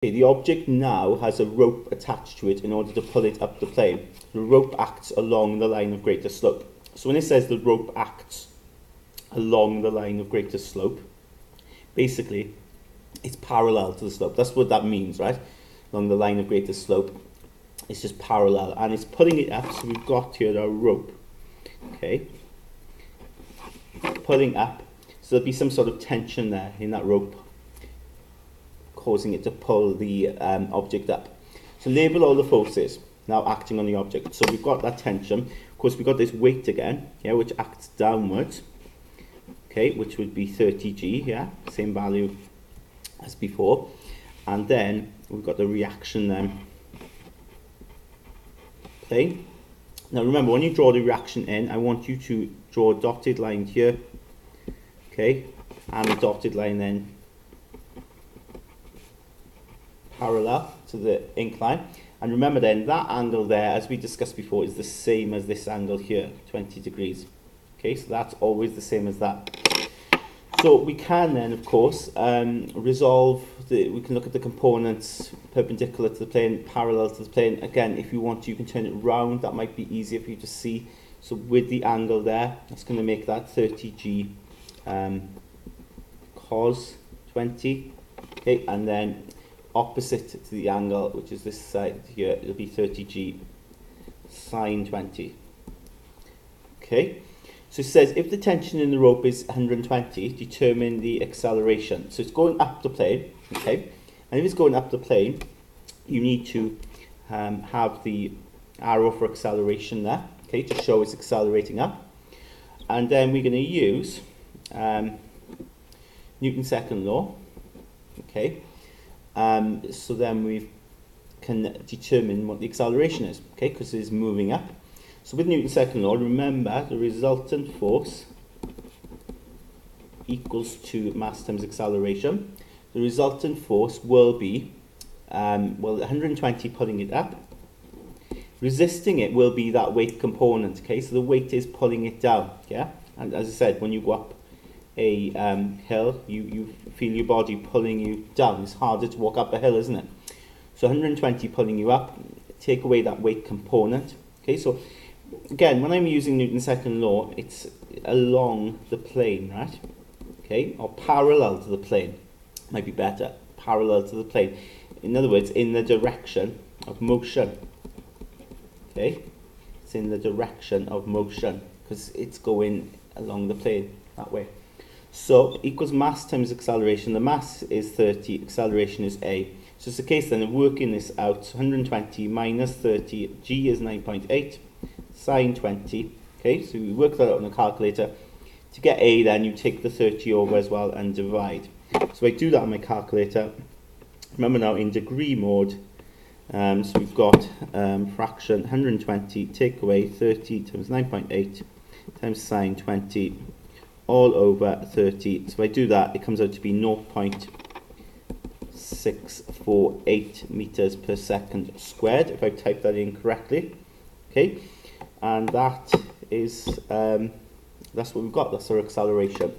Okay, the object now has a rope attached to it in order to pull it up the plane. The rope acts along the line of greatest slope. So when it says the rope acts along the line of greatest slope, basically it's parallel to the slope. That's what that means, right? Along the line of greatest slope, it's just parallel, and it's pulling it up. So we've got here our rope, okay, pulling up. So there'll be some sort of tension there in that rope, causing it to pull the object up. So label all the forces now acting on the object. So we've got that tension. Of course, we've got this weight again, yeah, which acts downwards, okay, which would be 30G, yeah, same value as before. And then we've got the reaction then. Okay. Now remember, when you draw the reaction in, I want you to draw a dotted line here, okay, and a dotted line then parallel to the incline. And remember then, that angle there, as we discussed before, is the same as this angle here, 20 degrees. Okay, so that's always the same as that. So we can then, of course, resolve, we can look at the components perpendicular to the plane, parallel to the plane. Again, if you want to, you can turn it round. That might be easier for you to see. So with the angle there, that's going to make that 30G cos 20. Okay, and then opposite to the angle, which is this side here, it'll be 30G sine 20. Okay, so it says if the tension in the rope is 120, determine the acceleration. So it's going up the plane, okay, and if it's going up the plane, you need to have the arrow for acceleration there, okay, to show it's accelerating up. And then we're going to use Newton's second law, okay. So then we can determine what the acceleration is, okay, because it's moving up. So with Newton's second law, remember the resultant force equals to mass times acceleration. The resultant force will be, well, 120 pulling it up. Resisting it will be that weight component, okay, so the weight is pulling it down, yeah. And as I said, when you go up a hill, you feel your body pulling you down. It's harder to walk up a hill, isn't it? So 120 pulling you up, take away that weight component. Okay, so again, when I'm using Newton's second law, it's along the plane, right? Okay, or parallel to the plane, might be better. Parallel to the plane. In other words, in the direction of motion. Okay, it's in the direction of motion because it's going along the plane that way. So equals mass times acceleration. The mass is 30, acceleration is a. So it's the case then of working this out. So 120 minus 30, G is 9.8, sine 20. Okay, so we work that out on a calculator. To get A then you take the 30 over as well and divide. So I do that on my calculator. Remember now in degree mode, so we've got fraction 120, take away 30 times 9.8 times sine 20. All over 30. So if I do that, it comes out to be 0.648 meters per second squared, if I type that in correctly. Okay, and that is that's what we've got. That's our acceleration.